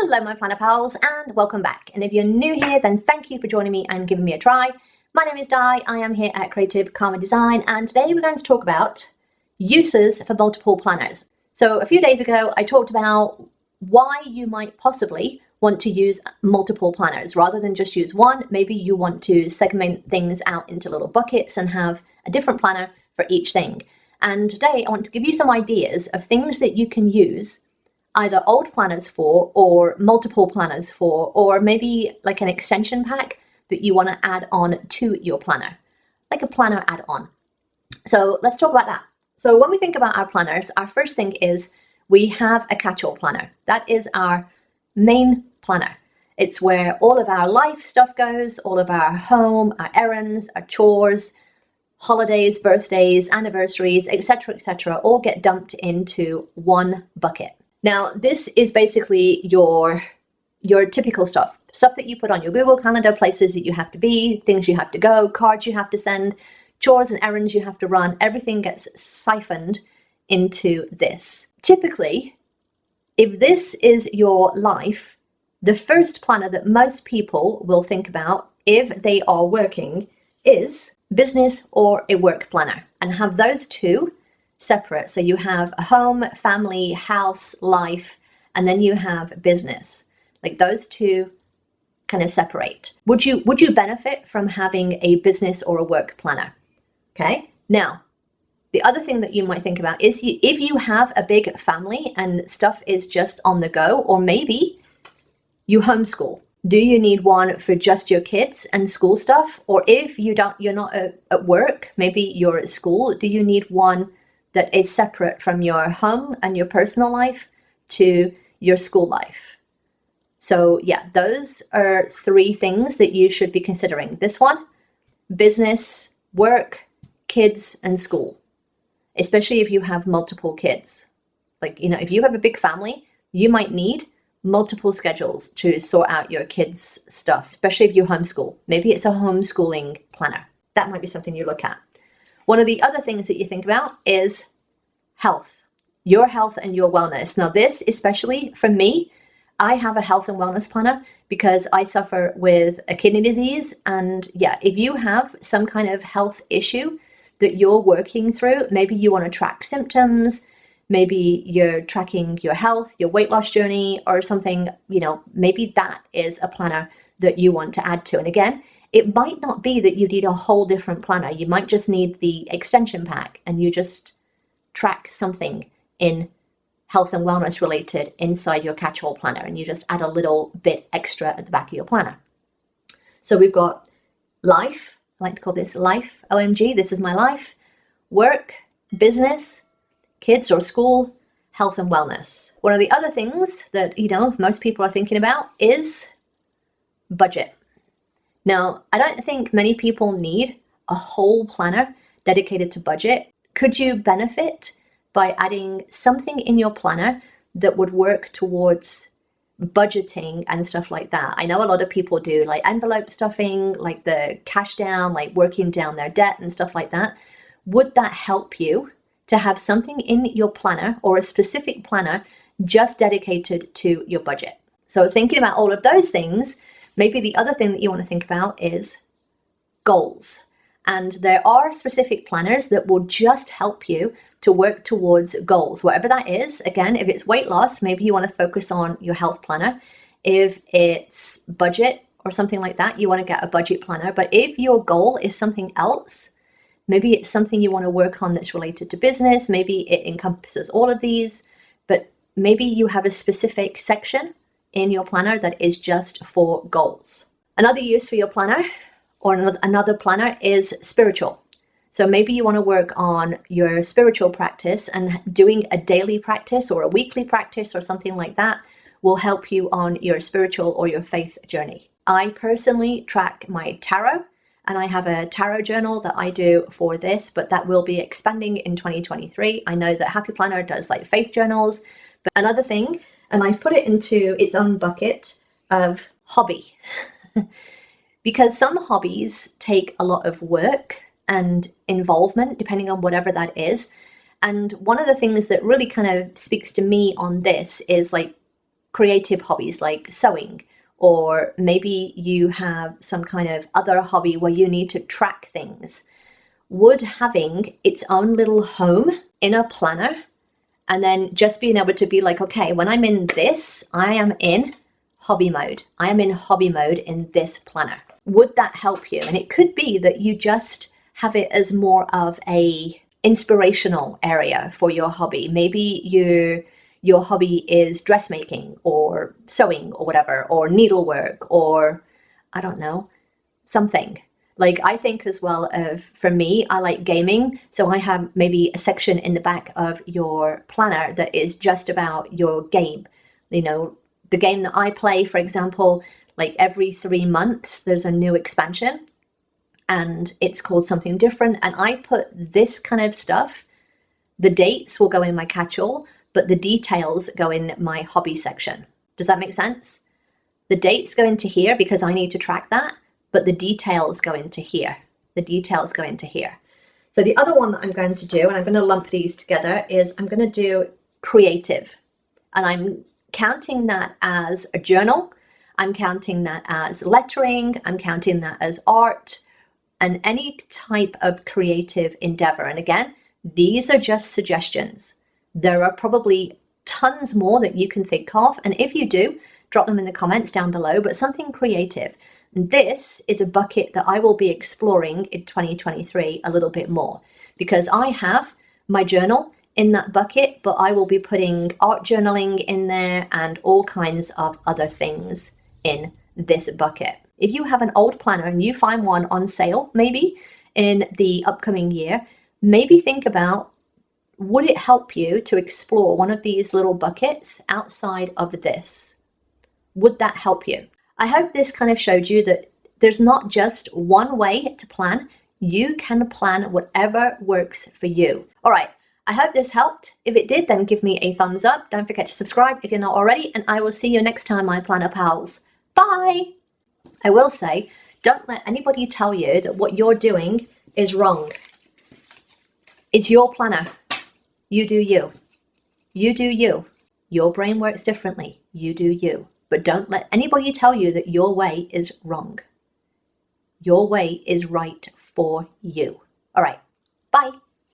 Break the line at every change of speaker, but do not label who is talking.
Hello my planner pals and welcome back, and if you're new here then thank you for joining me and giving me a try. My name is Di, I am here at Creative Karma Design, and today we're going to talk about uses for multiple planners. So a few days ago I talked about why you might possibly want to use multiple planners rather than just use one. Maybe you want to segment things out into little buckets and have a different planner for each thing. And today I want to give you some ideas of things that you can use either old planners for or multiple planners for, or maybe like an extension pack that you want to add on to your planner, like a planner add-on. So let's talk about that. So when we think about our planners, our first thing is we have a catch-all planner. That is our main planner. It's where all of our life stuff goes, all of our home, our errands, our chores, holidays, birthdays, anniversaries, etc., all get dumped into one bucket. Now, this is basically your typical stuff that you put on your Google Calendar, places that you have to be, things you have to go, cards you have to send, chores and errands you have to run. Everything gets siphoned into this. Typically, if this is your life, the first planner that most people will think about if they are working is business or a work planner, and have those two separate. So you have a home, family, house, life, and then you have business. Like those two kind of separate. Would you benefit from having a business or a work planner? Okay. Now, the other thing that you might think about is if you have a big family and stuff is just on the go, or maybe you homeschool. Do you need one for just your kids and school stuff? Or if you're not at work, maybe you're at school, do you need one that is separate from your home and your personal life to your school life? So yeah, those are three things that you should be considering. This one, business, work, kids, and school. Especially if you have multiple kids. Like, if you have a big family, you might need multiple schedules to sort out your kids' stuff, especially if you homeschool. Maybe it's a homeschooling planner. That might be something you look at. One of the other things that you think about is health, your health and your wellness. Now this, especially for me, I have a health and wellness planner because I suffer with a kidney disease. And yeah, if you have some kind of health issue that you're working through, maybe you want to track symptoms, maybe you're tracking your health, your weight loss journey or something, maybe that is a planner that you want to add to. And again, it might not be that you need a whole different planner. You might just need the extension pack and you just track something in health and wellness related inside your catch-all planner, and you just add a little bit extra at the back of your planner. So we've got life, I like to call this life, OMG, this is my life, work, business, kids or school, health and wellness. One of the other things that, most people are thinking about is budget. Now, I don't think many people need a whole planner dedicated to budget. Could you benefit by adding something in your planner that would work towards budgeting and stuff like that? I know a lot of people do like envelope stuffing, like the cash down, like working down their debt and stuff like that. Would that help you to have something in your planner or a specific planner just dedicated to your budget? So thinking about all of those things, maybe the other thing that you want to think about is goals. And there are specific planners that will just help you to work towards goals, whatever that is. Again, if it's weight loss, maybe you want to focus on your health planner. If it's budget or something like that, you want to get a budget planner. But if your goal is something else, maybe it's something you want to work on that's related to business, maybe it encompasses all of these, but maybe you have a specific section in your planner that is just for goals. Another use for your planner or another planner is spiritual. So maybe you want to work on your spiritual practice, and doing a daily practice or a weekly practice or something like that will help you on your spiritual or your faith journey. I personally track my tarot, and I have a tarot journal that I do for this, but that will be expanding in 2023. I know that Happy Planner does like faith journals, but another thing, and I've put it into its own bucket of hobby. Because some hobbies take a lot of work and involvement, depending on whatever that is. And one of the things that really kind of speaks to me on this is like creative hobbies like sewing, or maybe you have some kind of other hobby where you need to track things. Would having its own little home in a planner, and then just being able to be like, okay, when I'm in this, I am in hobby mode. I am in hobby mode in this planner. Would that help you? And it could be that you just have it as more of a inspirational area for your hobby. Maybe your hobby is dressmaking or sewing or whatever, or needlework, or I don't know, something. Like, I think as well of, for me, I like gaming. So I have maybe a section in the back of your planner that is just about your game. You know, the game that I play, for example, like every 3 months, there's a new expansion and it's called something different. And I put this kind of stuff, the dates will go in my catch-all, but the details go in my hobby section. Does that make sense? The dates go into here because I need to track that, but the details go into here. The details go into here. So the other one that I'm going to do, and I'm going to lump these together, is I'm going to do creative. And I'm counting that as a journal. I'm counting that as lettering. I'm counting that as art and any type of creative endeavor. And again, these are just suggestions. There are probably tons more that you can think of. And if you do, drop them in the comments down below, but something creative. This is a bucket that I will be exploring in 2023 a little bit more, because I have my journal in that bucket, but I will be putting art journaling in there and all kinds of other things in this bucket. If you have an old planner and you find one on sale, maybe in the upcoming year, maybe think about, would it help you to explore one of these little buckets outside of this? Would that help you? I hope this kind of showed you that there's not just one way to plan. You can plan whatever works for you. All right, I hope this helped. If it did, then give me a thumbs up. Don't forget to subscribe if you're not already, and I will see you next time, my planner pals. Bye. I will say, don't let anybody tell you that what you're doing is wrong. It's your planner. You do you. You do you. Your brain works differently. You do you. But don't let anybody tell you that your way is wrong. Your way is right for you. All right. Bye.